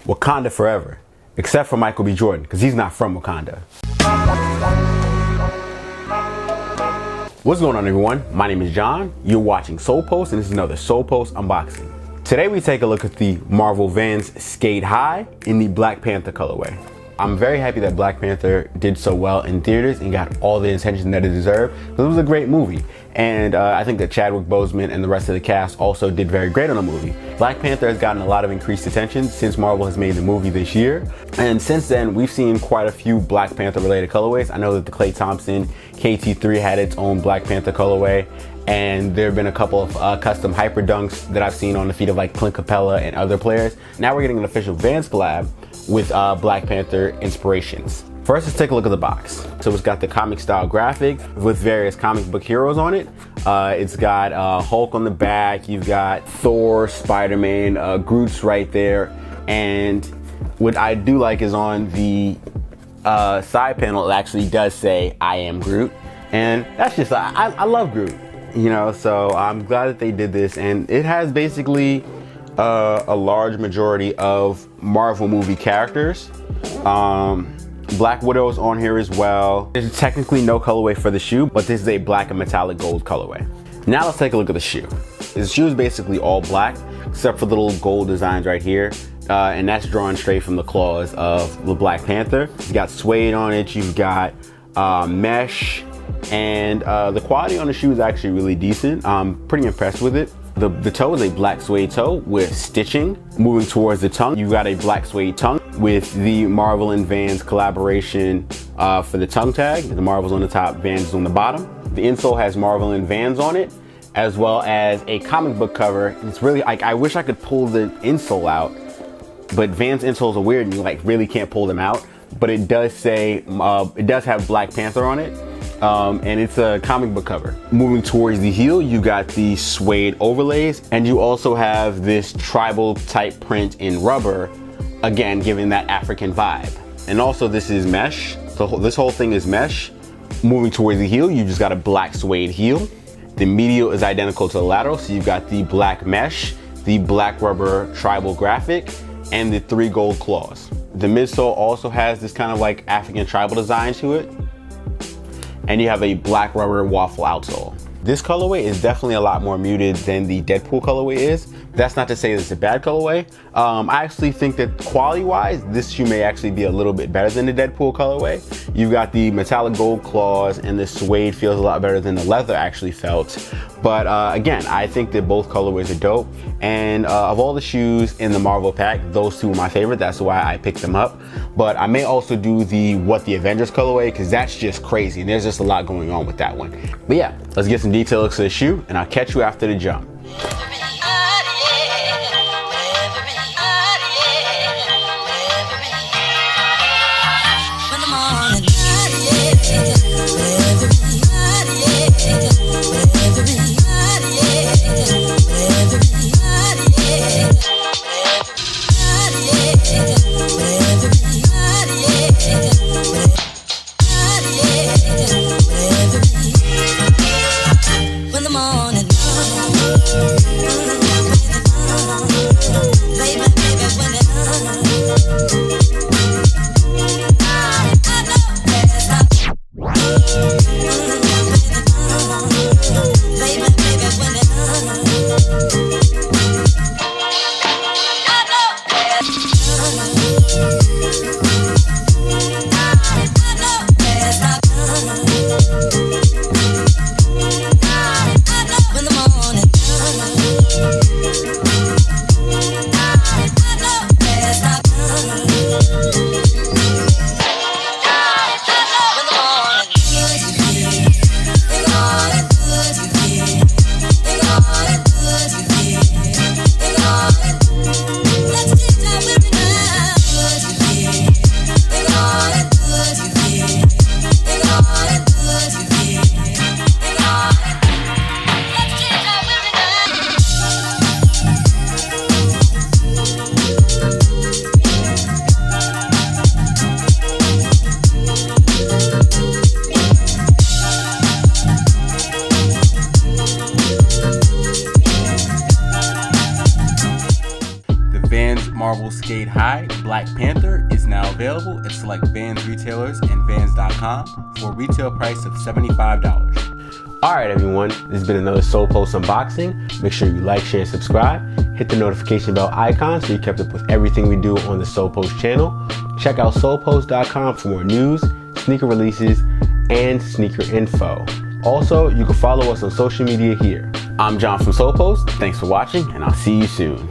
Wakanda forever. Except for Michael B. Jordan, because he's not from Wakanda. What's going on, everyone? My name is John. You're watching Solepost, and this is another Solepost unboxing. Today we take a look at the Marvel Vans Sk8 High in the Black Panther colorway. I'm very happy that Black Panther did so well in theaters and got all the attention that it deserved. It was a great movie. And I think that Chadwick Boseman and the rest of the cast also did very great on the movie. Black Panther has gotten a lot of increased attention since Marvel has made the movie this year. And since then, we've seen quite a few Black Panther related colorways. I know that the Klay Thompson KT3 had its own Black Panther colorway. And there have been a couple of custom hyper dunks that I've seen on the feet of like Clint Capella and other players. Now we're getting an official Vans collab with Black Panther inspirations. First, let's take a look at the box. So it's got the comic style graphic with various comic book heroes on it. It's got Hulk on the back, you've got Thor, Spider-Man, Groot's right there. And what I do like is on the side panel, it actually does say, "I am Groot." And that's just, I love Groot. You know, so I'm glad that they did this, and it has basically a large majority of Marvel movie characters. Black Widow's on here as well. There's technically no colorway for the shoe, but this is a black and metallic gold colorway. Now let's take a look at the shoe. The shoe is basically all black, except for the little gold designs right here. And that's drawn straight from the claws of the Black Panther. You've got suede on it, you've got mesh, and the quality on the shoe is actually really decent. I'm pretty impressed with it. The toe is a black suede toe with stitching. Moving towards the tongue, you've got a black suede tongue with the Marvel and Vans collaboration for the tongue tag. The Marvel's on the top, Vans is on the bottom. The insole has Marvel and Vans on it, as well as a comic book cover. It's really, like, I wish I could pull the insole out, but Vans insoles are weird and you like really can't pull them out. But it does say, it does have Black Panther on it. And it's a comic book cover. Moving towards the heel, you got the suede overlays, and you also have this tribal type print in rubber, again giving that African vibe. And also this is mesh, so this whole thing is mesh. Moving towards the heel, you just got a black suede heel. The medial is identical to the lateral, so you've got the black mesh, the black rubber tribal graphic, and the 3 gold claws. The midsole also has this kind of like African tribal design to it. And you have a black rubber waffle outsole. This colorway is definitely a lot more muted than the Deadpool colorway is. That's not to say that it's a bad colorway. I actually think that quality-wise, this shoe may actually be a little bit better than the Deadpool colorway. You've got the metallic gold claws, and the suede feels a lot better than the leather actually felt. But again, I think that both colorways are dope. And of all the shoes in the Marvel pack, those two are my favorite. That's why I picked them up. But I may also do the Avengers colorway, because that's just crazy. And there's just a lot going on with that one. But yeah, let's get some detailed looks at the shoe, and I'll catch you after the jump. Vans Marvel Sk8 High Black Panther is now available at select Vans retailers and Vans.com for a retail price of $75. Alright everyone, this has been another Solepost unboxing. Make sure you like, share, and subscribe. Hit the notification bell icon so you're kept up with everything we do on the Solepost channel. Check out solepost.com for more news, sneaker releases, and sneaker info. Also, you can follow us on social media here. I'm John from Solepost. Thanks for watching, and I'll see you soon.